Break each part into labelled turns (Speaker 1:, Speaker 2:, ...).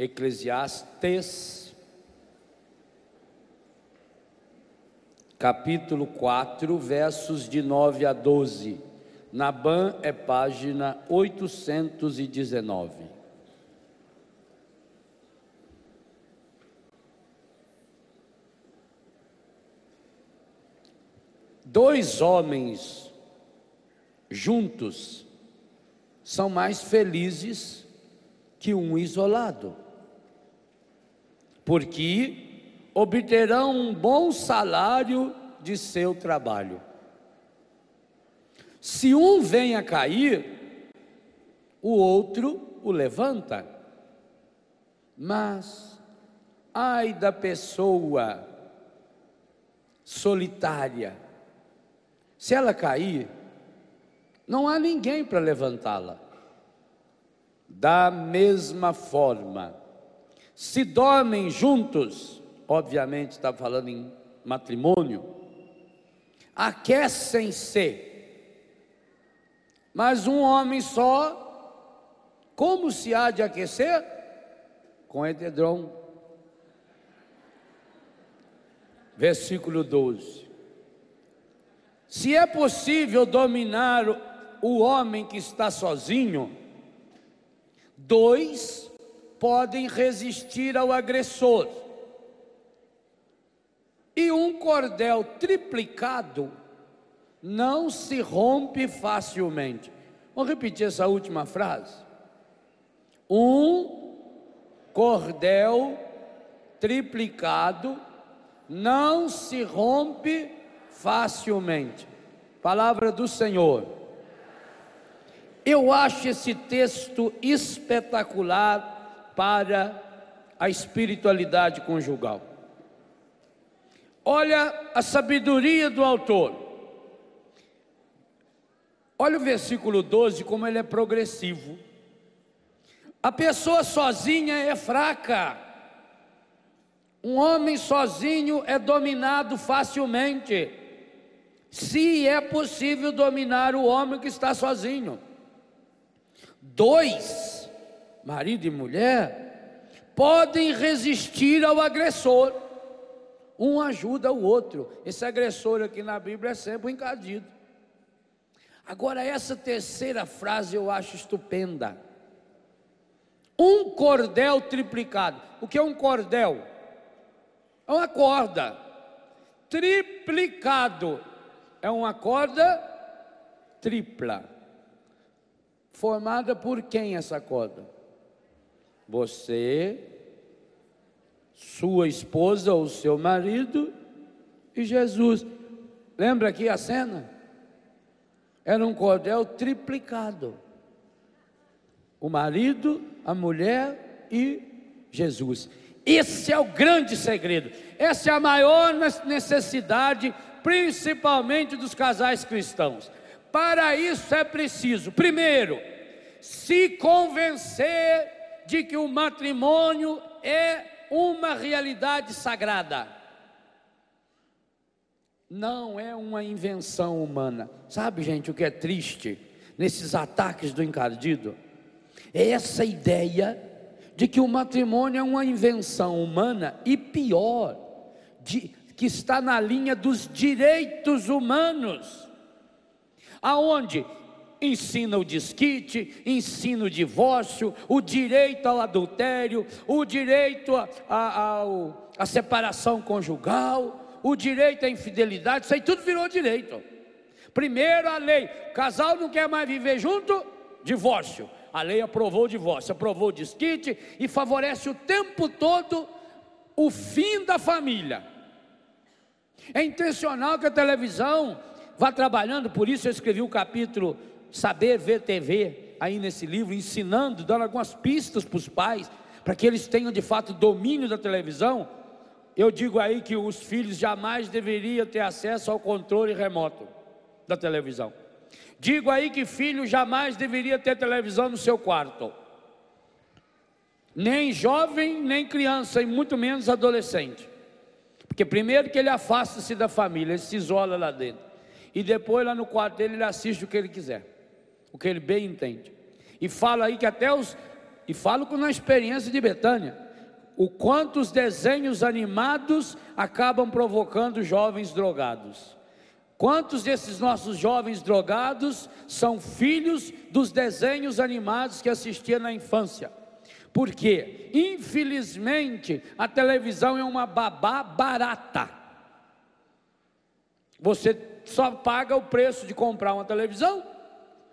Speaker 1: Eclesiastes, capítulo 4, versos de 9 a 12. Na BAN é página 819. Dois homens juntos são mais felizes que um isolado, porque obterão um bom salário de seu trabalho. Se um vem a cair, o outro o levanta. Mas ai da pessoa solitária, se ela cair, não há ninguém para levantá-la. Da mesma forma, se dormem juntos, obviamente está falando em matrimônio, aquecem-se, mas um homem só, como se há de aquecer? Com edredom. Versículo 12. Se é possível dominar o homem que está sozinho, dois podem resistir ao agressor. E um cordel triplicado não se rompe facilmente. Vamos repetir essa última frase? Um cordel triplicado não se rompe facilmente. Palavra do Senhor. Eu acho esse texto espetacular para a espiritualidade conjugal. Olha a sabedoria do autor. Olha o versículo 12, como ele é progressivo. A pessoa sozinha é fraca. Um homem sozinho é dominado facilmente, se é possível dominar o homem que está sozinho. Dois, marido e mulher, podem resistir ao agressor. Um ajuda o outro. Esse agressor aqui na Bíblia é sempre um encardido. Agora essa terceira frase eu acho estupenda. Um cordel triplicado. O que é um cordel? É uma corda. Triplicado é uma corda tripla. Formada por quem essa corda? Você, sua esposa ou seu marido e Jesus. Lembra aqui a cena? Era um cordel triplicado. O marido, a mulher e Jesus. Esse é o grande segredo. Essa é a maior necessidade, principalmente dos casais cristãos. Para isso é preciso, primeiro, se convencer de que o matrimônio é uma realidade sagrada. Não é uma invenção humana. Sabe, gente, o que é triste nesses ataques do encardido? É essa ideia de que o matrimônio é uma invenção humana e pior, que está na linha dos direitos humanos, aonde ensina o desquite, ensina o divórcio, o direito ao adultério, o direito à separação conjugal, o direito à infidelidade. Isso aí tudo virou direito. Primeiro a lei, o casal não quer mais viver junto, divórcio. A lei aprovou o divórcio, aprovou o desquite e favorece o tempo todo o fim da família. É intencional que a televisão vá trabalhando, por isso eu escrevi o capítulo Saber Ver TV, aí nesse livro, ensinando, dando algumas pistas para os pais, para que eles tenham de fato domínio da televisão. Eu digo aí que os filhos jamais deveriam ter acesso ao controle remoto da televisão. Digo aí que filho jamais deveria ter televisão no seu quarto. Nem jovem, nem criança, e muito menos adolescente. Porque primeiro que ele afasta-se da família, ele se isola lá dentro. E depois lá no quarto dele ele assiste o que ele quiser, o que ele bem entende. E fala aí que até e falo com a experiência de Betânia, o quanto os desenhos animados acabam provocando jovens drogados. Quantos desses nossos jovens drogados são filhos dos desenhos animados que assistia na infância? Porque, infelizmente, a televisão é uma babá barata. Você só paga o preço de comprar uma televisão,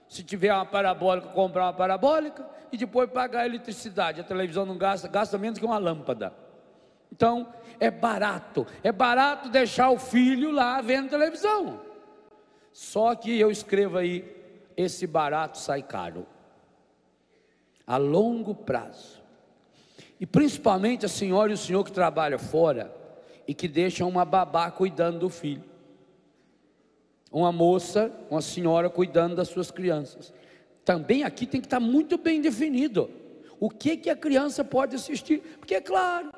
Speaker 1: se tiver uma parabólica, comprar uma parabólica, e depois pagar a eletricidade. A televisão não gasta menos que uma lâmpada. Então, é barato deixar o filho lá vendo televisão. Só que eu escrevo aí, esse barato sai caro, a longo prazo. E principalmente a senhora e o senhor que trabalham fora, e que deixam uma babá cuidando do filho, uma moça, uma senhora cuidando das suas crianças. Também aqui tem que estar muito bem definido o que a criança pode assistir, porque é claro,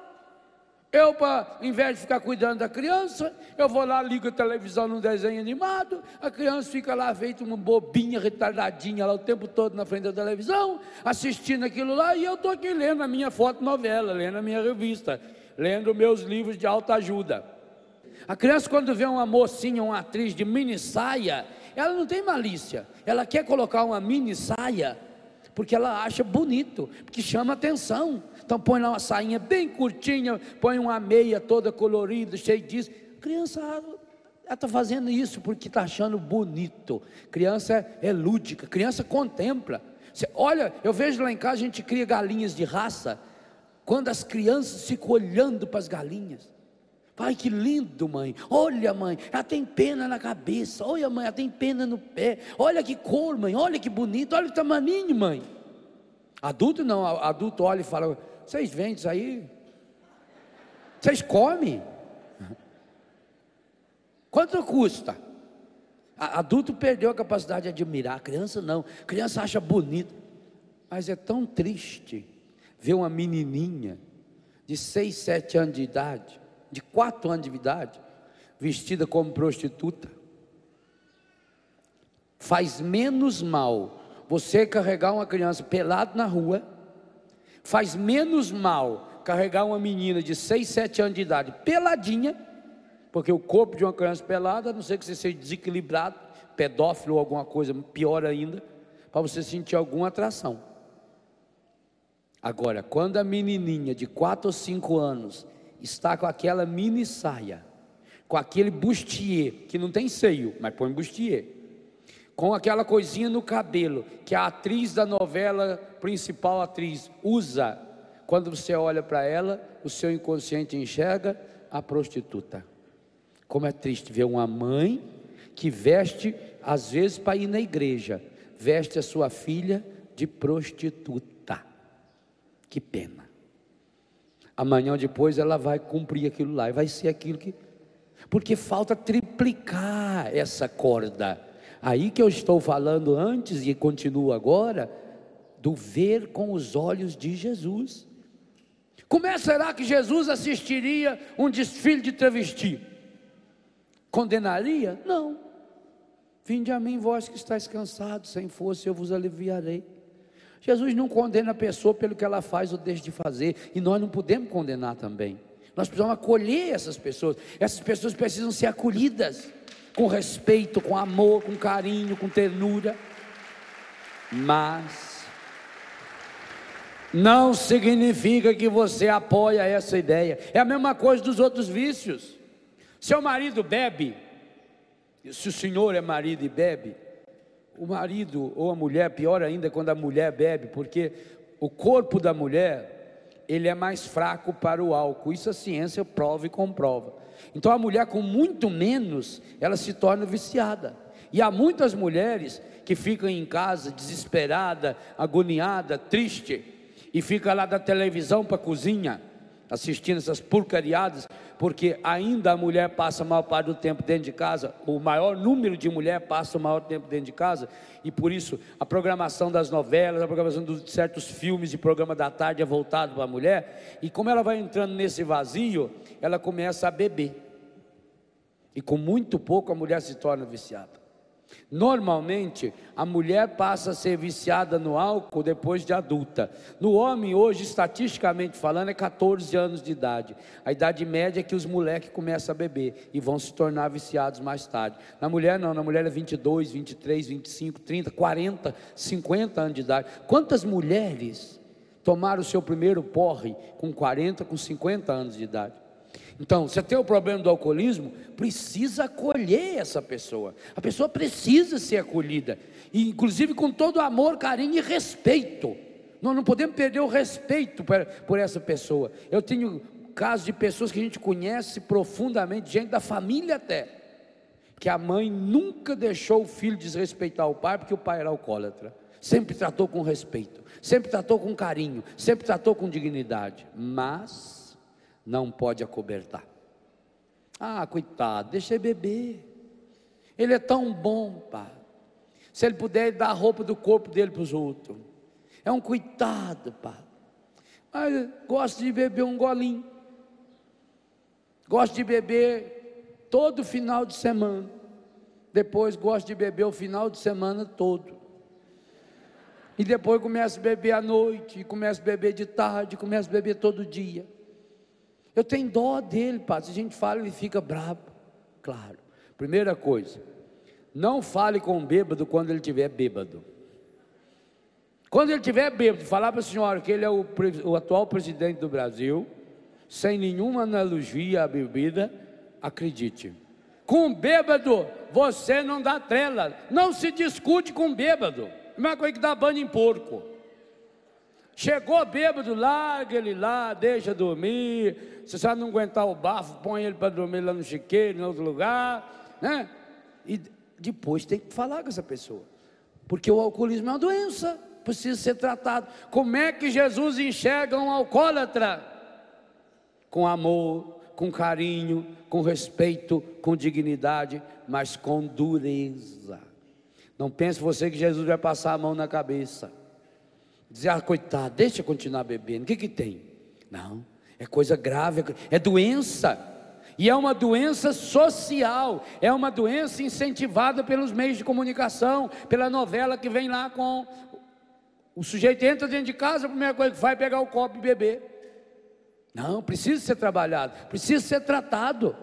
Speaker 1: eu, ao invés de ficar cuidando da criança, eu vou lá, ligo a televisão num desenho animado, a criança fica lá feita uma bobinha, retardadinha lá o tempo todo na frente da televisão, assistindo aquilo lá, e eu estou aqui lendo a minha fotonovela, lendo a minha revista, lendo meus livros de autoajuda. A criança, quando vê uma mocinha, uma atriz de mini saia, ela não tem malícia, ela quer colocar uma mini saia, porque ela acha bonito, porque chama atenção. Então põe lá uma sainha bem curtinha, põe uma meia toda colorida, cheia disso. Criança, ela está fazendo isso porque está achando bonito. Criança é lúdica, criança contempla. Olha, eu vejo lá em casa, a gente cria galinhas de raça, quando as crianças ficam olhando para as galinhas. Pai, que lindo, mãe. Olha, mãe, ela tem pena na cabeça. Olha, mãe, ela tem pena no pé. Olha que cor, mãe. Olha que bonito. Olha o tamaninho, mãe. Adulto não. Adulto olha e fala: vocês vendem isso aí? Vocês comem? Quanto custa? Adulto perdeu a capacidade de admirar. A criança não. A criança acha bonito. Mas é tão triste ver uma menininha de 6, 7 anos de idade, de 4 anos de idade, vestida como prostituta. Faz menos mal você carregar uma criança pelada na rua, faz menos mal carregar uma menina de 6, 7 anos de idade peladinha, porque o corpo de uma criança pelada, a não ser que você seja desequilibrado, pedófilo ou alguma coisa pior ainda, para você sentir alguma atração. Agora, quando a menininha de 4 ou 5 anos está com aquela mini saia, com aquele bustier, que não tem seio, mas põe bustier, com aquela coisinha no cabelo, que a atriz da novela, principal atriz, usa, quando você olha para ela, o seu inconsciente enxerga a prostituta. Como é triste ver uma mãe que veste, às vezes para ir na igreja, veste a sua filha de prostituta. Que pena. Amanhã ou depois ela vai cumprir aquilo lá, e vai ser aquilo que... Porque falta triplicar essa corda. Aí que eu estou falando antes e continuo agora, do ver com os olhos de Jesus. Como será que Jesus assistiria um desfile de travesti? Condenaria? Não. Vinde a mim, vós que estáis cansados, sem força eu vos aliviarei. Jesus não condena a pessoa pelo que ela faz ou deixa de fazer, e nós não podemos condenar também. Nós precisamos acolher essas pessoas precisam ser acolhidas, com respeito, com amor, com carinho, com ternura, mas não significa que você apoia essa ideia. É a mesma coisa dos outros vícios. Seu marido bebe, se o senhor é marido e bebe, o marido ou a mulher, pior ainda quando a mulher bebe, porque o corpo da mulher, ele é mais fraco para o álcool, isso a ciência prova e comprova. Então a mulher com muito menos, ela se torna viciada, e há muitas mulheres que ficam em casa desesperada, agoniada, triste, e fica lá da televisão para a cozinha, assistindo essas porcariadas, porque ainda a mulher passa a maior parte do tempo dentro de casa, o maior número de mulheres passa o maior tempo dentro de casa, e por isso a programação das novelas, a programação de certos filmes e programa da tarde é voltado para a mulher, e como ela vai entrando nesse vazio, ela começa a beber, e com muito pouco a mulher se torna viciada. Normalmente, a mulher passa a ser viciada no álcool depois de adulta. No homem, hoje, estatisticamente falando, é 14 anos de idade. A idade média é que os moleques começam a beber e vão se tornar viciados mais tarde. Na mulher não, na mulher é 22, 23, 25, 30, 40, 50 anos de idade. Quantas mulheres tomaram o seu primeiro porre com 40, com 50 anos de idade? Então, você tem o problema do alcoolismo, precisa acolher essa pessoa. A pessoa precisa ser acolhida, e, inclusive com todo amor, carinho e respeito. Nós não podemos perder o respeito por essa pessoa. Eu tenho casos de pessoas que a gente conhece profundamente, gente da família até, que a mãe nunca deixou o filho desrespeitar o pai, porque o pai era alcoólatra. Sempre tratou com respeito, sempre tratou com carinho, sempre tratou com dignidade, mas não pode acobertar. Ah, coitado, deixa ele beber. Ele é tão bom, pai. Se ele puder, ele dá a roupa do corpo dele para os outros. É um coitado, pai. Mas gosta de beber um golinho. Gosta de beber todo final de semana. Depois gosta de beber o final de semana todo. E depois começa a beber à noite, e começa a beber de tarde, começa a beber todo dia. Eu tenho dó dele, pai. Se a gente fala, ele fica bravo. Claro. Primeira coisa, não fale com o bêbado quando ele estiver bêbado. Quando ele estiver bêbado, falar para a senhora que ele é o atual presidente do Brasil, sem nenhuma analogia à bebida, acredite. Com bêbado, você não dá trela. Não se discute com bêbado. É a mesma coisa que dá banho em porco. Chegou bêbado, larga ele lá, deixa dormir. Se você não aguentar o bafo, põe ele para dormir lá no chiqueiro, em outro lugar, né? E depois tem que falar com essa pessoa, porque o alcoolismo é uma doença, precisa ser tratado. Como é que Jesus enxerga um alcoólatra? Com amor, com carinho, com respeito, com dignidade, mas com dureza. Não pense você que Jesus vai passar a mão na cabeça, dizer, ah, coitado, deixa eu continuar bebendo, o que tem? Não, é coisa grave, é doença, e é uma doença social, é uma doença incentivada pelos meios de comunicação, pela novela que vem lá com o sujeito entra dentro de casa, a primeira coisa que faz é pegar o copo e beber. Não, precisa ser trabalhado, precisa ser tratado,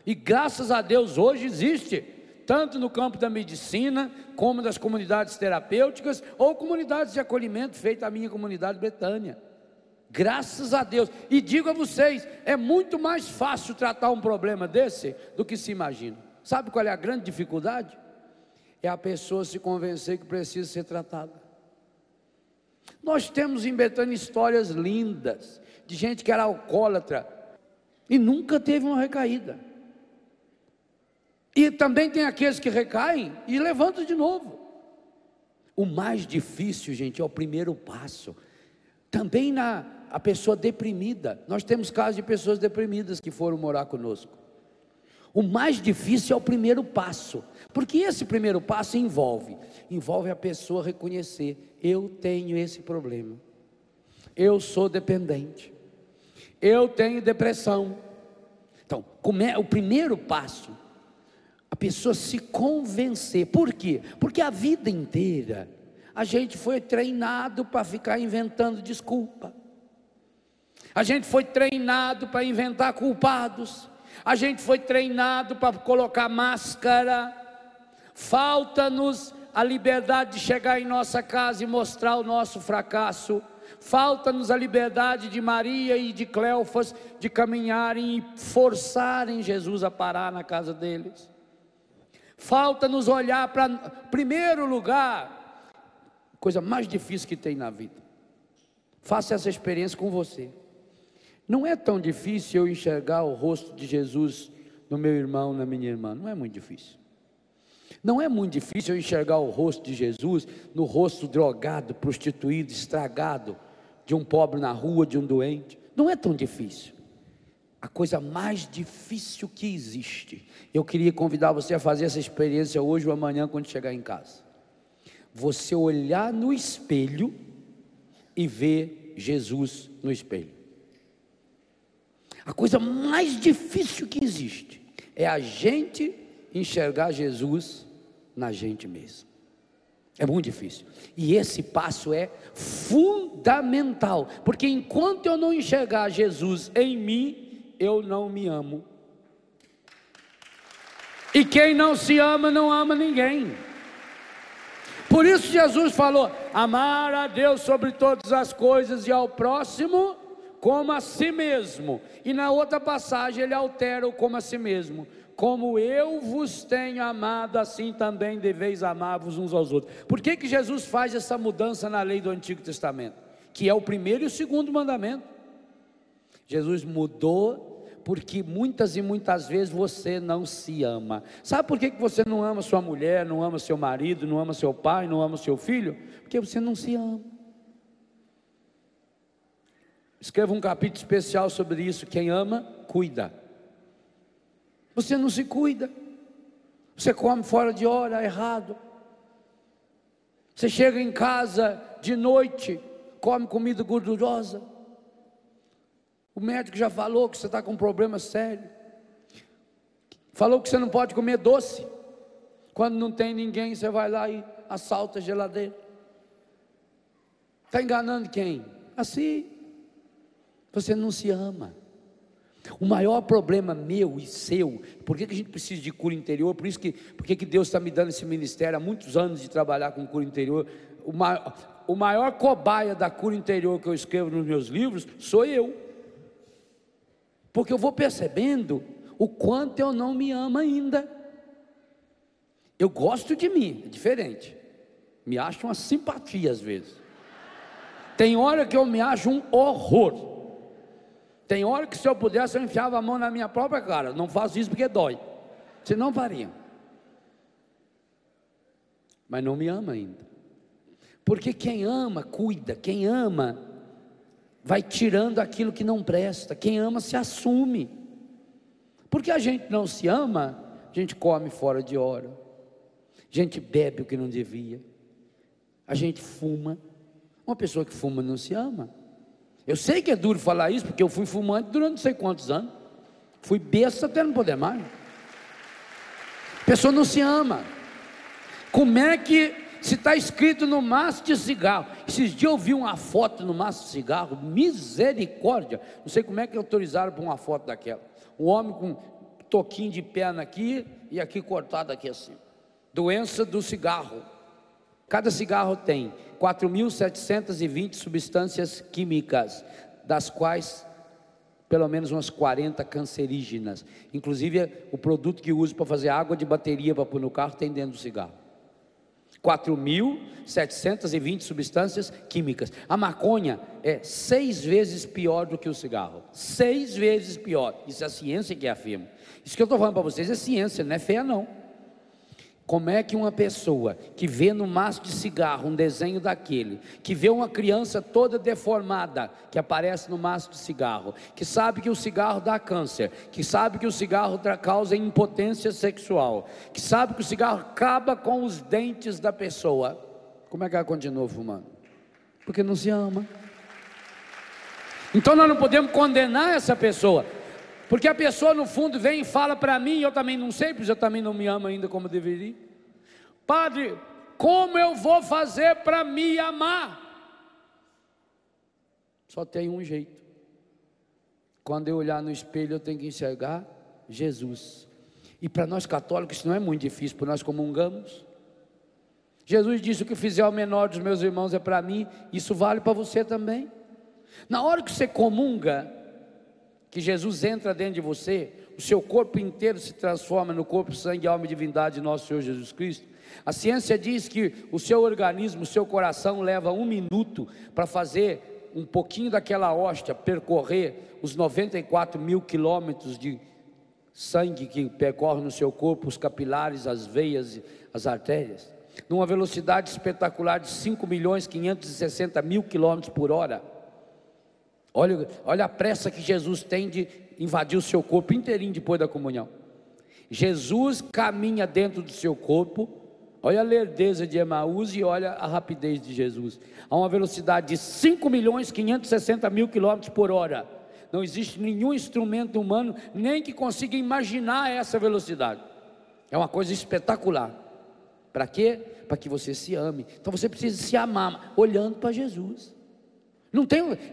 Speaker 1: e graças a Deus hoje existe, tanto no campo da medicina, como das comunidades terapêuticas, ou comunidades de acolhimento, feita a minha comunidade Betânia, graças a Deus. E digo a vocês, é muito mais fácil tratar um problema desse, do que se imagina. Sabe qual é a grande dificuldade? É a pessoa se convencer que precisa ser tratada. Nós temos em Betânia histórias lindas, de gente que era alcoólatra, e nunca teve uma recaída. E também tem aqueles que recaem e levantam de novo. O mais difícil, gente, é o primeiro passo. Também a pessoa deprimida. Nós temos casos de pessoas deprimidas que foram morar conosco. O mais difícil é o primeiro passo, porque esse primeiro passo envolve a pessoa reconhecer, eu tenho esse problema, eu sou dependente, eu tenho depressão. Então, o primeiro passo, a pessoa se convencer. Por quê? Porque a vida inteira a gente foi treinado para ficar inventando desculpa, a gente foi treinado para inventar culpados, a gente foi treinado para colocar máscara. Falta-nos a liberdade de chegar em nossa casa e mostrar o nosso fracasso. Falta-nos a liberdade de Maria e de Cleofas de caminharem e forçarem Jesus a parar na casa deles. Falta-nos olhar para, primeiro lugar, coisa mais difícil que tem na vida. Faça essa experiência com você. Não é tão difícil eu enxergar o rosto de Jesus no meu irmão, na minha irmã. Não é muito difícil. Não é muito difícil eu enxergar o rosto de Jesus no rosto drogado, prostituído, estragado, de um pobre na rua, de um doente. Não é tão difícil. A coisa mais difícil que existe, eu queria convidar você a fazer essa experiência hoje ou amanhã quando chegar em casa. Você olhar no espelho e ver Jesus no espelho. A coisa mais difícil que existe é a gente enxergar Jesus na gente mesmo. É muito difícil. E esse passo é fundamental, porque enquanto eu não enxergar Jesus em mim, eu não me amo. E quem não se ama, não ama ninguém. Por isso Jesus falou: amar a Deus sobre todas as coisas e ao próximo como a si mesmo. E na outra passagem ele altera o como a si mesmo: como eu vos tenho amado, assim também deveis amar-vos uns aos outros. Por que Jesus faz essa mudança na lei do Antigo Testamento, que é o primeiro e o segundo mandamento? Jesus mudou porque muitas e muitas vezes você não se ama. Sabe por que você não ama sua mulher, não ama seu marido, não ama seu pai, não ama seu filho? Porque você não se ama. Escreva um capítulo especial sobre isso. Quem ama, cuida. Você não se cuida. Você come fora de hora, errado. Você chega em casa de noite, come comida gordurosa. O médico já falou que você está com um problema sério. Falou que você não pode comer doce. Quando não tem ninguém, você vai lá e assalta a geladeira. Está enganando quem? Assim. Você não se ama. O maior problema meu e seu, por que a gente precisa de cura interior? Por que Deus está me dando esse ministério há muitos anos de trabalhar com cura interior? O maior cobaia da cura interior que eu escrevo nos meus livros sou eu. Porque eu vou percebendo o quanto eu não me amo ainda. Eu gosto de mim, é diferente. Me acho uma simpatia às vezes. Tem hora que eu me acho um horror. Tem hora que se eu pudesse eu enfiava a mão na minha própria cara. Não faço isso porque dói. Senão faria. Mas não me ama ainda. Porque quem ama, cuida. Quem ama, vai tirando aquilo que não presta. Quem ama se assume. Porque a gente não se ama, a gente come fora de hora, a gente bebe o que não devia, a gente fuma. Uma pessoa que fuma não se ama. Eu sei que é duro falar isso, porque eu fui fumante durante não sei quantos anos, fui besta até não poder mais. A pessoa não se ama. Como é que, se está escrito no maço de cigarro, esses dias eu vi uma foto no maço de cigarro, misericórdia, não sei como é que autorizaram para uma foto daquela, um homem com um toquinho de perna aqui, e aqui cortado aqui assim, doença do cigarro. Cada cigarro tem 4.720 substâncias químicas, das quais pelo menos umas 40 cancerígenas, inclusive o produto que usa para fazer água de bateria para pôr no carro tem dentro do cigarro. 4.720 substâncias químicas. A maconha é 6 vezes pior do que o cigarro. 6 vezes pior. Isso é a ciência que afirma. Isso que eu estou falando para vocês é ciência, não é fé não. Como é que uma pessoa que vê no maço de cigarro um desenho daquele, que vê uma criança toda deformada que aparece no maço de cigarro, que sabe que o cigarro dá câncer, que sabe que o cigarro causa impotência sexual, que sabe que o cigarro acaba com os dentes da pessoa, como é que ela continua fumando? Porque não se ama. Então nós não podemos condenar essa pessoa, porque a pessoa no fundo vem e fala para mim, eu também não sei, porque eu também não me amo ainda como deveria. Padre, como eu vou fazer para me amar? Só tem um jeito. Quando eu olhar no espelho eu tenho que enxergar Jesus. E para nós católicos isso não é muito difícil, porque nós comungamos. Jesus disse: o que fizer ao menor dos meus irmãos é para mim. Isso vale para você também. Na hora que você comunga, que Jesus entra dentro de você, o seu corpo inteiro se transforma no corpo, sangue, alma e divindade de nosso Senhor Jesus Cristo. A ciência diz que o seu organismo, o seu coração leva 1 minuto para fazer um pouquinho daquela hóstia percorrer os 94.000 quilômetros de sangue que percorre no seu corpo, os capilares, as veias, as artérias, numa velocidade espetacular de 5.560.000 quilômetros por hora. Olha a pressa que Jesus tem de invadir o seu corpo inteirinho depois da comunhão. Jesus caminha dentro do seu corpo. Olha a lerdeza de Emaús e olha a rapidez de Jesus, a uma velocidade de 5.560.000 quilômetros por hora. Não existe nenhum instrumento humano nem que consiga imaginar essa velocidade. É uma coisa espetacular. Para quê? Para que você se ame. Então você precisa se amar olhando para Jesus.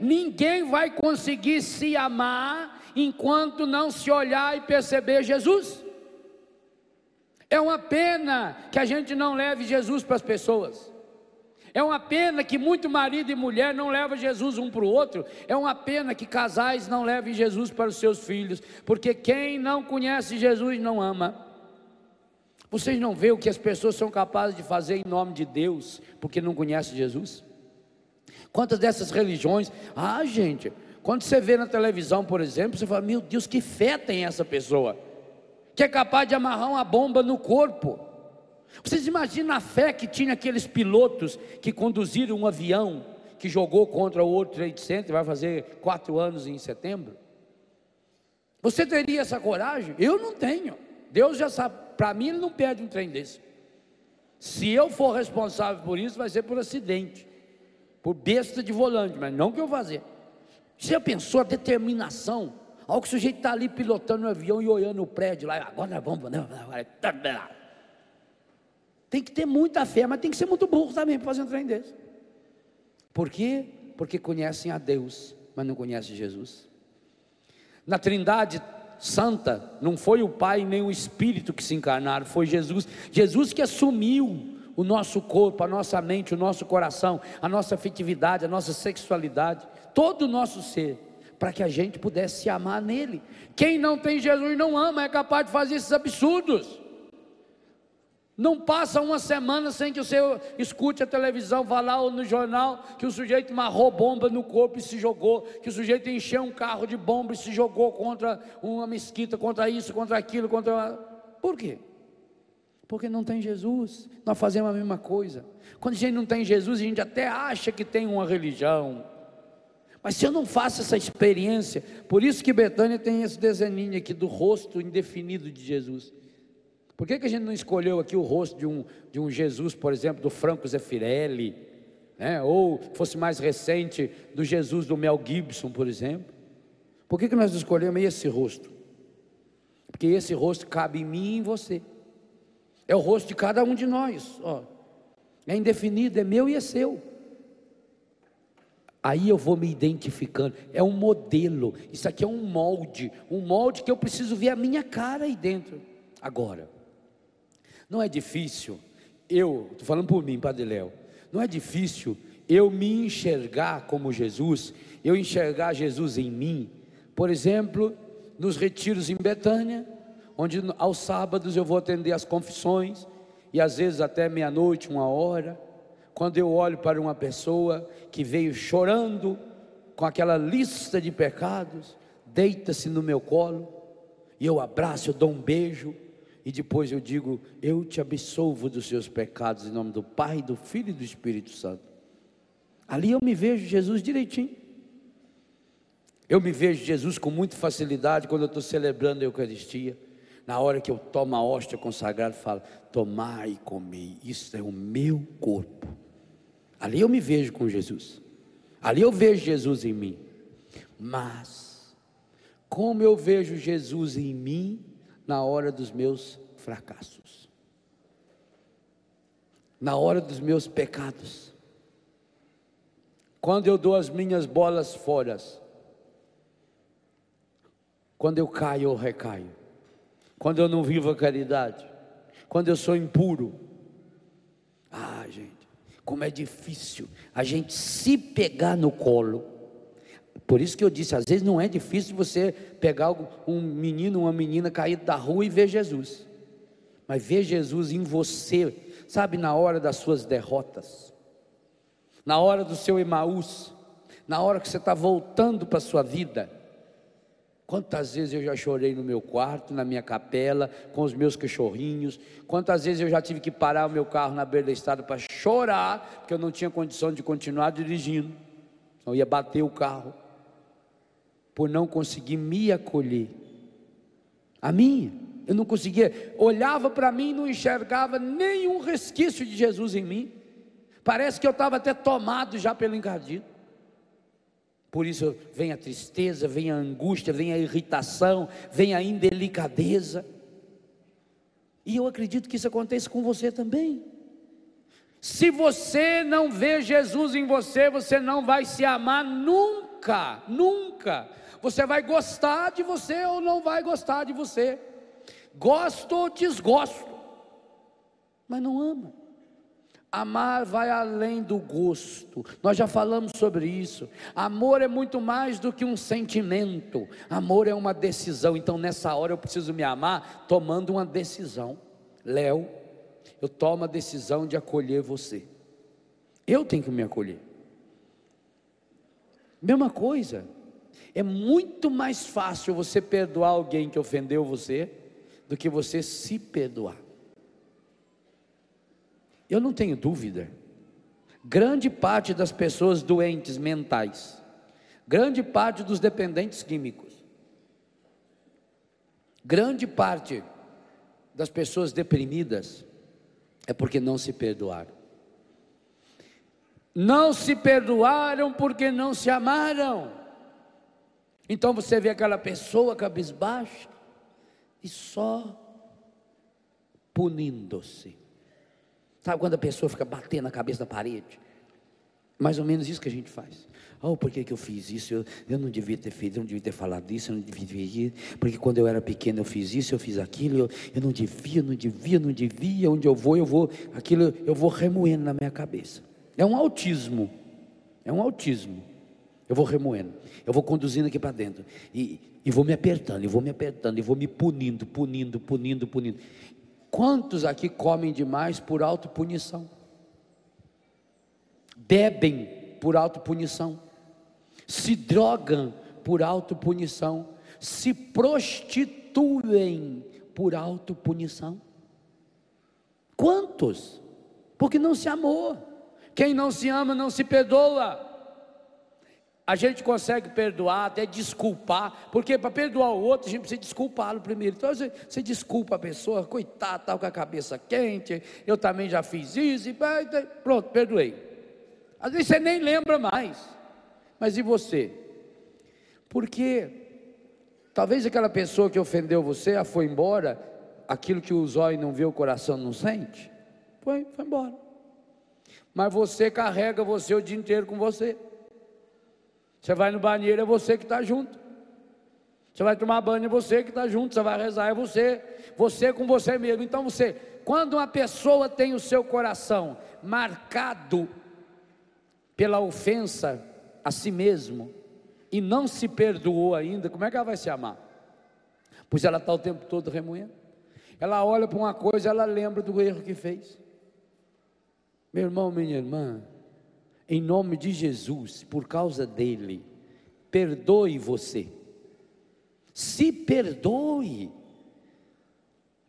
Speaker 1: Ninguém vai conseguir se amar enquanto não se olhar e perceber Jesus. É uma pena que a gente não leve Jesus para as pessoas. É uma pena que muito marido e mulher não levam Jesus um para o outro. É uma pena que casais não levem Jesus para os seus filhos, porque quem não conhece Jesus não ama. Vocês não veem o que as pessoas são capazes de fazer em nome de Deus, porque não conhecem Jesus? Quantas dessas religiões, gente, quando você vê na televisão, por exemplo, você fala, meu Deus, que fé tem essa pessoa, que é capaz de amarrar uma bomba no corpo. Vocês imaginam a fé que tinha aqueles pilotos que conduziram um avião, que jogou contra o World Trade Center, vai fazer 4 anos em setembro? Você teria essa coragem? Eu não tenho. Deus já sabe, para mim ele não perde um trem desse. Se eu for responsável por isso, vai ser por acidente, por besta de volante, mas não que eu fazer. Você já pensou a determinação? Ao que o sujeito está ali pilotando o avião e olhando o prédio lá, agora nós vamos. Tem que ter muita fé, mas tem que ser muito burro também para fazer um trem desse. Por quê? Porque conhecem a Deus, mas não conhecem Jesus. Na Trindade Santa, não foi o Pai nem o Espírito que se encarnaram, foi Jesus. Jesus que assumiu o nosso corpo, a nossa mente, o nosso coração, a nossa afetividade, a nossa sexualidade, todo o nosso ser, para que a gente pudesse se amar nele. Quem não tem Jesus não ama, é capaz de fazer esses absurdos. Não passa uma semana sem que você escute a televisão falar ou no jornal que o sujeito amarrou bomba no corpo e se jogou, que o sujeito encheu um carro de bomba e se jogou contra uma mesquita, contra isso, contra aquilo, Por quê? Porque não tem Jesus. Nós fazemos a mesma coisa. Quando a gente não tem Jesus, a gente até acha que tem uma religião, mas se eu não faço essa experiência, por isso que Betânia tem esse desenho aqui do rosto indefinido de Jesus. Por que a gente não escolheu aqui o rosto de um Jesus, por exemplo, do Franco Zeffirelli, né? Ou fosse mais recente, do Jesus do Mel Gibson, por exemplo? Por que nós escolhemos esse rosto? Porque esse rosto cabe em mim e em você. É o rosto de cada um de nós, é indefinido, é meu e é seu. Aí eu vou me identificando, é um modelo, isso aqui é um molde que eu preciso ver a minha cara aí dentro. Agora, não é difícil, estou falando por mim, Padre Léo, não é difícil eu me enxergar como Jesus, eu enxergar Jesus em mim, por exemplo, nos retiros em Betânia, onde aos sábados eu vou atender as confissões, e às vezes até meia-noite, 1h, quando eu olho para uma pessoa que veio chorando, com aquela lista de pecados, deita-se no meu colo, e eu abraço, eu dou um beijo, e depois eu digo, eu te absolvo dos seus pecados, em nome do Pai, do Filho e do Espírito Santo. Ali eu me vejo Jesus direitinho. Eu me vejo Jesus com muita facilidade, quando eu estou celebrando a Eucaristia, na hora que eu tomo a hóstia consagrada, falo, tomai e comei, isso é o meu corpo. Ali eu me vejo com Jesus, ali eu vejo Jesus em mim. Mas, como eu vejo Jesus em mim, na hora dos meus fracassos, na hora dos meus pecados, quando eu dou as minhas bolas fora, quando eu caio ou recaio, quando eu não vivo a caridade, quando eu sou impuro. Gente, como é difícil a gente se pegar no colo. Por isso que eu disse, às vezes não é difícil você pegar um menino, uma menina caído da rua e ver Jesus, mas ver Jesus em você, sabe, na hora das suas derrotas, na hora do seu Emaús, na hora que você está voltando para a sua vida. Quantas vezes eu já chorei no meu quarto, na minha capela, com os meus cachorrinhos. Quantas vezes eu já tive que parar o meu carro na beira da estrada para chorar, porque eu não tinha condição de continuar dirigindo, eu ia bater o carro, por não conseguir me acolher. A mim, eu não conseguia, olhava para mim e não enxergava nenhum resquício de Jesus em mim. Parece que eu estava até tomado já pelo encardido. Por isso vem a tristeza, vem a angústia, vem a irritação, vem a indelicadeza. E eu acredito que isso aconteça com você também. Se você não vê Jesus em você, você não vai se amar nunca, nunca. Você vai gostar de você ou não vai gostar de você. Gosto ou desgosto, mas não ama. Amar vai além do gosto. Nós já falamos sobre isso. Amor é muito mais do que um sentimento. Amor é uma decisão. Então nessa hora eu preciso me amar tomando uma decisão. Léo, eu tomo a decisão de acolher você. Eu tenho que me acolher. Mesma coisa. É muito mais fácil você perdoar alguém que ofendeu você do que você se perdoar. Eu não tenho dúvida, grande parte das pessoas doentes mentais, grande parte dos dependentes químicos, grande parte das pessoas deprimidas, é porque não se perdoaram. Não se perdoaram porque não se amaram. Então você vê aquela pessoa cabisbaixa e só punindo-se. Sabe quando a pessoa fica batendo na cabeça da parede? Mais ou menos isso que a gente faz. Oh, por que eu fiz isso? Eu não devia ter feito, eu não devia ter falado isso, eu não devia, porque quando eu era pequeno eu fiz isso, eu fiz aquilo, eu não devia, onde eu vou, aquilo eu vou remoendo na minha cabeça. É um autismo, eu vou remoendo, eu vou conduzindo aqui para dentro, e vou me apertando, e vou me punindo. Quantos aqui comem demais por autopunição? Bebem por autopunição, se drogam por autopunição, se prostituem por autopunição. Quantos? Porque não se amou. Quem não se ama não se perdoa. A gente consegue perdoar, até desculpar, porque para perdoar o outro a gente precisa desculpá-lo primeiro. Então você desculpa a pessoa, coitado, está com a cabeça quente, eu também já fiz isso, e pronto, perdoei. Às vezes você nem lembra mais, mas e você? Porque talvez aquela pessoa que ofendeu você, ela foi embora, aquilo que os olhos não vê, o coração não sente, foi embora. Mas você carrega você o dia inteiro com você. Você vai no banheiro, é você que está junto. Você vai tomar banho, é você que está junto. Você vai rezar, é você. Você com você mesmo. Então quando uma pessoa tem o seu coração marcado pela ofensa a si mesmo, e não se perdoou ainda, como é que ela vai se amar? Pois ela está o tempo todo remoendo. Ela olha para uma coisa, ela lembra do erro que fez. Meu irmão, minha irmã, em nome de Jesus, por causa dele, perdoe você, se perdoe.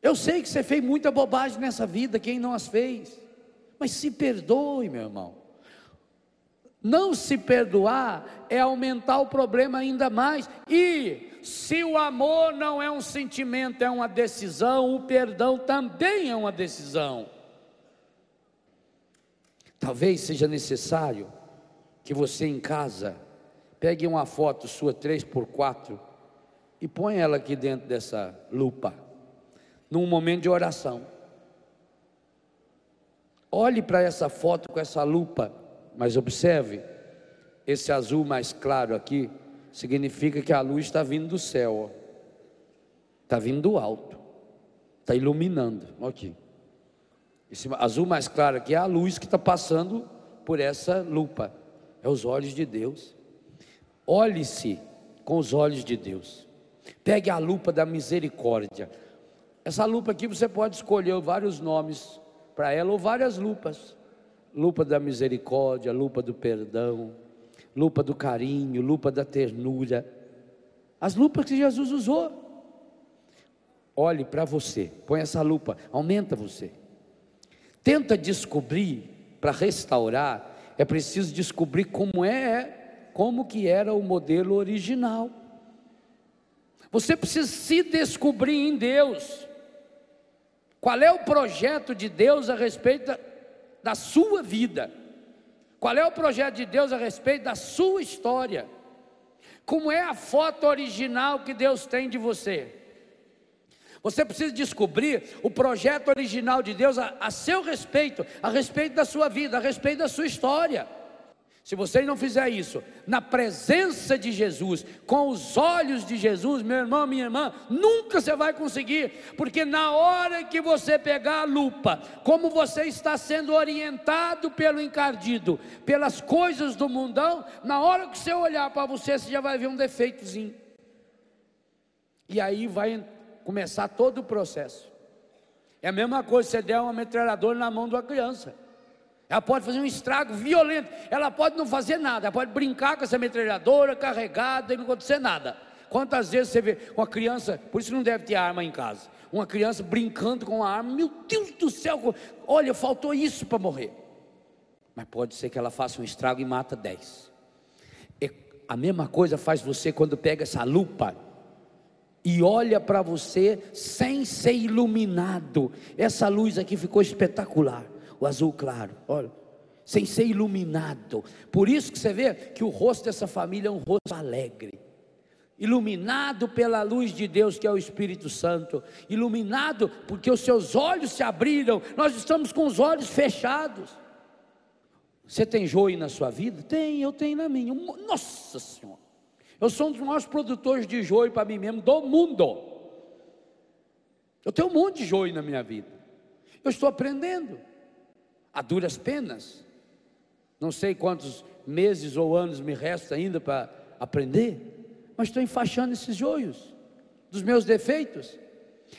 Speaker 1: Eu sei que você fez muita bobagem nessa vida, quem não as fez, mas se perdoe, meu irmão. Não se perdoar é aumentar o problema ainda mais. E se o amor não é um sentimento, é uma decisão, o perdão também é uma decisão. Talvez seja necessário que você em casa pegue uma foto sua 3x4 e põe ela aqui dentro dessa lupa, num momento de oração. Olhe para essa foto com essa lupa, mas observe, esse azul mais claro aqui significa que a luz está vindo do céu, está vindo do alto, está iluminando. Olha aqui. Esse azul mais claro aqui é a luz que está passando por essa lupa, é os olhos de Deus. Olhe-se com os olhos de Deus. Pegue a lupa da misericórdia. Essa lupa aqui você pode escolher vários nomes para ela, ou várias lupas. Lupa da misericórdia, lupa do perdão, lupa do carinho, lupa da ternura. As lupas que Jesus usou. Olhe para você, põe essa lupa, aumenta você. Tenta descobrir, para restaurar, é preciso descobrir como que era o modelo original. Você precisa se descobrir em Deus. Qual é o projeto de Deus a respeito da sua vida? Qual é o projeto de Deus a respeito da sua história? Como é a foto original que Deus tem de você? Você precisa descobrir o projeto original de Deus a seu respeito, a respeito da sua vida, a respeito da sua história. Se você não fizer isso, na presença de Jesus, com os olhos de Jesus, meu irmão, minha irmã, nunca você vai conseguir, porque na hora que você pegar a lupa, como você está sendo orientado pelo encardido, pelas coisas do mundão, na hora que você olhar para você, você já vai ver um defeitozinho, e aí vai começar todo o processo. É a mesma coisa se você der uma metralhadora na mão de uma criança. Ela pode fazer um estrago violento, ela pode não fazer nada, ela pode brincar com essa metralhadora carregada e não acontecer nada. Quantas vezes você vê uma criança, por isso não deve ter arma em casa, uma criança brincando com a arma, meu Deus do céu, olha, faltou isso para morrer. Mas pode ser que ela faça um estrago e mata 10. E a mesma coisa faz você quando pega essa lupa e olha para você sem ser iluminado. Essa luz aqui ficou espetacular, o azul claro, olha, sem ser iluminado. Por isso que você vê que o rosto dessa família é um rosto alegre, iluminado pela luz de Deus, que é o Espírito Santo, iluminado porque os seus olhos se abriram. Nós estamos com os olhos fechados. Você tem joio na sua vida? Tem, eu tenho na minha. Nossa Senhora, eu sou um dos maiores produtores de joio para mim mesmo do mundo. Eu tenho um monte de joio na minha vida. Eu estou aprendendo a duras penas, não sei quantos meses ou anos me resta ainda para aprender, mas estou enfaixando esses joios dos meus defeitos.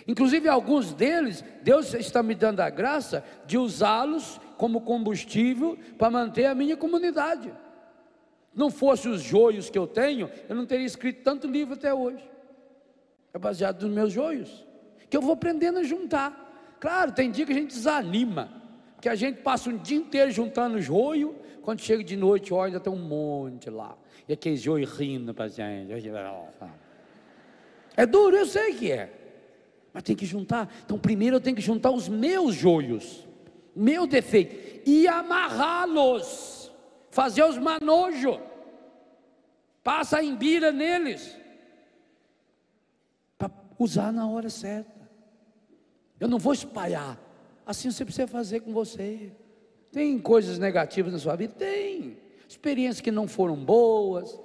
Speaker 1: Inclusive alguns deles, Deus está me dando a graça de usá-los como combustível para manter a minha comunidade. Não fosse os joios que eu tenho, eu não teria escrito tanto livro até hoje. É baseado nos meus joios, que eu vou aprendendo a juntar. Claro, tem dia que a gente desanima, que a gente passa um dia inteiro juntando joio, quando chega de noite, olha, ainda tem um monte lá, e aquele joio rindo para a gente. É duro, eu sei que é, mas tem que juntar. Então primeiro eu tenho que juntar os meus joios, meu defeito, e amarrá-los, fazer os manojos, passa a embira neles, para usar na hora certa. Eu não vou espalhar. Assim você precisa fazer com você. Tem coisas negativas na sua vida? Tem. Experiências que não foram boas,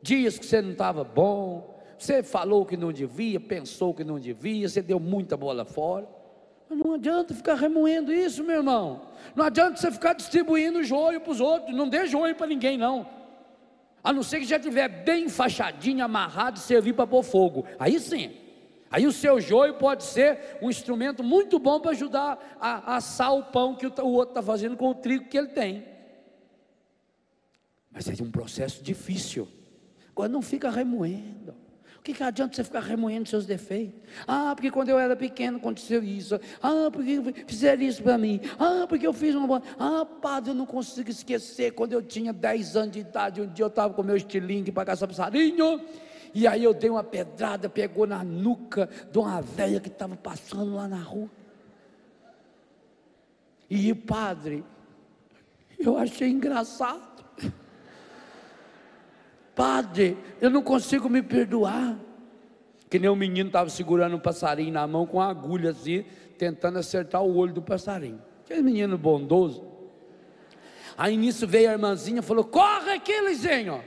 Speaker 1: dias que você não estava bom, você falou que não devia, pensou que não devia, você deu muita bola fora. Mas não adianta ficar remoendo isso, meu irmão. Não adianta você ficar distribuindo joio para os outros. Não dê joio para ninguém, não. A não ser que já estiver bem enfaixadinho, amarrado e servir para pôr fogo. Aí sim. Aí o seu joio pode ser um instrumento muito bom para ajudar a assar o pão que o outro está fazendo com o trigo que ele tem. Mas é um processo difícil. Agora não fica remoendo. O que adianta você ficar remoendo seus defeitos? Ah, porque quando eu era pequeno aconteceu isso. Ah, porque fizeram isso para mim. Ah, porque eu fiz uma boa. Ah, padre, eu não consigo esquecer. Quando eu tinha 10 anos de idade, um dia eu estava com meu estilingue para caçar passarinho. E aí eu dei uma pedrada, pegou na nuca de uma velha que estava passando lá na rua. E o padre, eu achei engraçado. Padre, eu não consigo me perdoar. Que nem o menino estava segurando um passarinho na mão com a agulha assim, tentando acertar o olho do passarinho. Aquele menino bondoso. Aí nisso veio a irmãzinha e falou: corre aqui, Lizinho,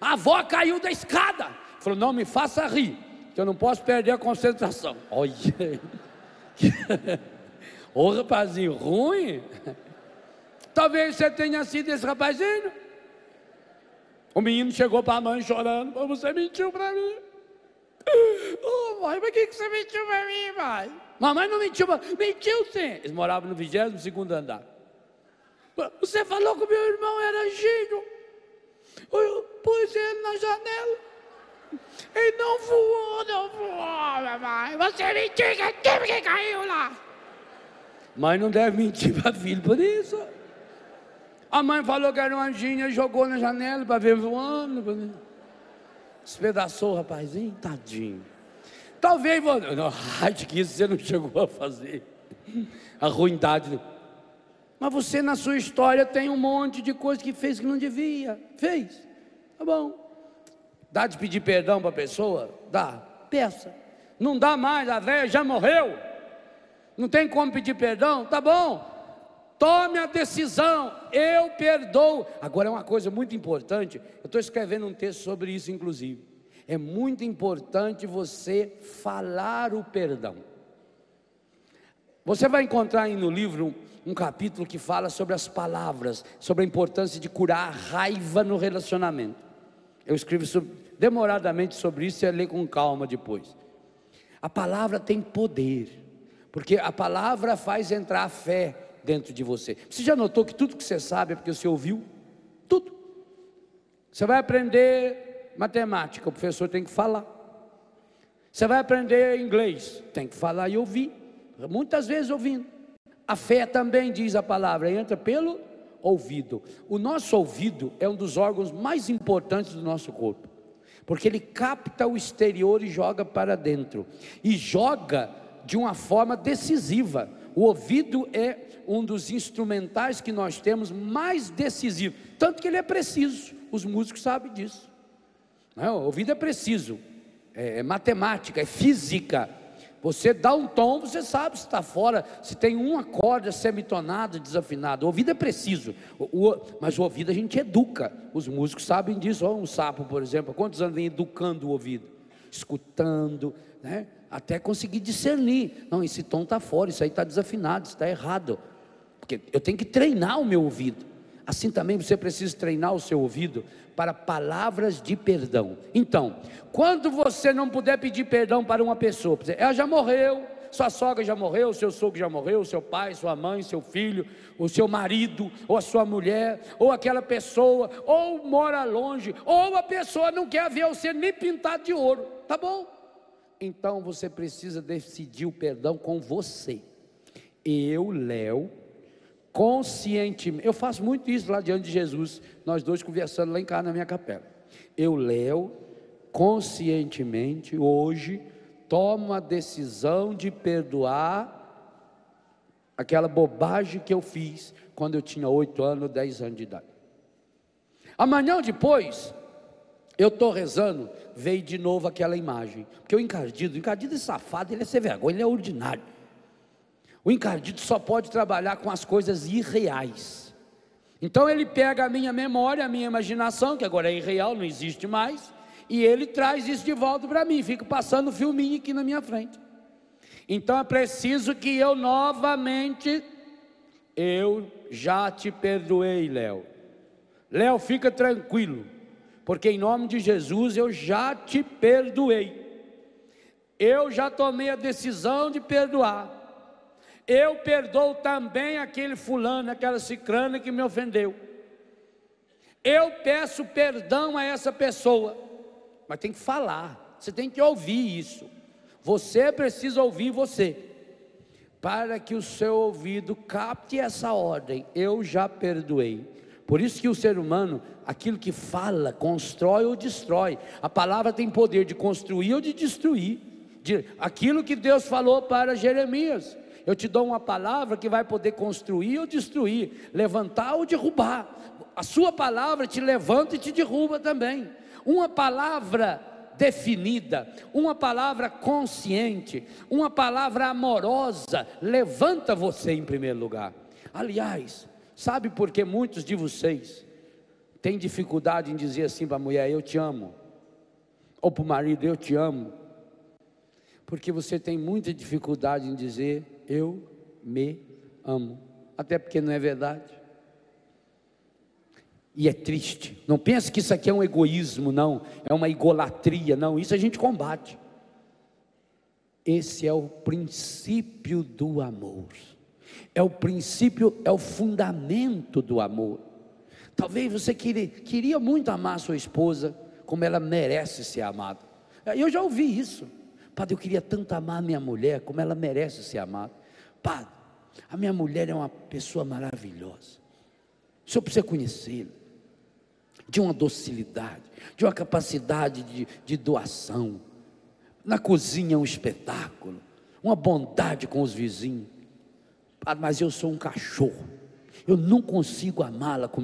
Speaker 1: a avó caiu da escada. Falou: não me faça rir, que eu não posso perder a concentração. Olha, ô rapazinho ruim. Talvez você tenha sido esse rapazinho. O menino chegou para a mãe chorando: você mentiu para mim. Oh mãe, mas que você mentiu para mim, mãe? Mamãe não mentiu, mentiu sim. Eles moravam no 22º andar. Você falou que o meu irmão era anjinho. Eu pus ele na janela. Ele não voou, mamãe. Você mentiu, que caiu lá. Mãe não deve mentir para filho por isso. A mãe falou que era um anjinho e jogou na janela para ver voando. Despedaçou o rapazinho, tadinho. Talvez você... Não, acho que isso você não chegou a fazer. A ruindade. Mas você na sua história tem um monte de coisa que fez que não devia. Fez, tá bom. Dá de pedir perdão para a pessoa? Dá, peça. Não dá mais, a velha já morreu, não tem como pedir perdão, tá bom, tome a decisão, eu perdoo. Agora é uma coisa muito importante, eu estou escrevendo um texto sobre isso inclusive, é muito importante você falar o perdão. Você vai encontrar aí no livro um capítulo que fala sobre as palavras, sobre a importância de curar a raiva no relacionamento. Eu escrevo demoradamente sobre isso, você lê com calma depois. A palavra tem poder, porque a palavra faz entrar a fé dentro de você. Você já notou que tudo que você sabe é porque você ouviu? Tudo. Você vai aprender matemática, o professor tem que falar. Você vai aprender inglês, tem que falar e ouvir, muitas vezes ouvindo. A fé também, diz a palavra, entra pelo ouvido. O nosso ouvido é um dos órgãos mais importantes do nosso corpo, porque ele capta o exterior e joga para dentro, e joga de uma forma decisiva. O ouvido é um dos instrumentais que nós temos mais decisivo, tanto que ele é preciso, os músicos sabem disso. Não, o ouvido é preciso, é matemática, é física. Você dá um tom, você sabe se está fora, se tem uma corda semitonada, desafinada. O ouvido é preciso, mas o ouvido a gente educa. Os músicos sabem disso. Um sapo, por exemplo, há quantos anos vem educando o ouvido? Escutando, né? Até conseguir discernir. Não, esse tom está fora, isso aí está desafinado, isso está errado. Porque eu tenho que treinar o meu ouvido. Assim também você precisa treinar o seu ouvido para palavras de perdão. Então, quando você não puder pedir perdão para uma pessoa, por exemplo, ela já morreu, sua sogra já morreu, seu sogro já morreu, seu pai, sua mãe, seu filho, o seu marido, ou a sua mulher, ou aquela pessoa, ou mora longe, ou a pessoa não quer ver você nem pintado de ouro, tá bom? Então você precisa decidir o perdão com você. Eu, Léo, conscientemente, eu faço muito isso lá diante de Jesus, nós dois conversando lá em casa na minha capela. Eu, Léo, conscientemente, hoje, tomo a decisão de perdoar aquela bobagem que eu fiz quando eu tinha 8 anos, 10 anos de idade. Amanhã depois, eu estou rezando, veio de novo aquela imagem, porque o encardido é safado, ele é sem vergonha, ele é ordinário. O encardido só pode trabalhar com as coisas irreais. Então ele pega a minha memória, a minha imaginação, que agora é irreal, não existe mais, e ele traz isso de volta para mim, fica passando um filminho aqui na minha frente. Então é preciso que eu novamente, eu já te perdoei, Léo. Léo, fica tranquilo, porque em nome de Jesus eu já te perdoei. Eu já tomei a decisão de perdoar. Eu perdoo também aquele fulano, aquela cicrana que me ofendeu. Eu peço perdão a essa pessoa. Mas tem que falar, você tem que ouvir isso. Você precisa ouvir você, para que o seu ouvido capte essa ordem. Eu já perdoei. Por isso que o ser humano, aquilo que fala, constrói ou destrói. A palavra tem poder de construir ou de destruir. Aquilo que Deus falou para Jeremias: eu te dou uma palavra que vai poder construir ou destruir, levantar ou derrubar. A sua palavra te levanta e te derruba também. Uma palavra definida, uma palavra consciente, uma palavra amorosa, levanta você em primeiro lugar. Aliás, sabe por que muitos de vocês têm dificuldade em dizer assim para a mulher: eu te amo, ou para o marido: eu te amo? Porque você tem muita dificuldade em dizer: eu me amo, até porque não é verdade. E é triste, não pense que isso aqui é um egoísmo, não, é uma egolatria, não, isso a gente combate. Esse é o princípio do amor, é o princípio, é o fundamento do amor. Talvez você queria muito amar a sua esposa, como ela merece ser amada. Eu já ouvi isso: padre, eu queria tanto amar a minha mulher, como ela merece ser amada. Padre, a minha mulher é uma pessoa maravilhosa, o senhor precisa conhecê-la, de uma docilidade, de uma capacidade de doação, na cozinha um espetáculo, uma bondade com os vizinhos. Padre, mas eu sou um cachorro, eu não consigo amá-la como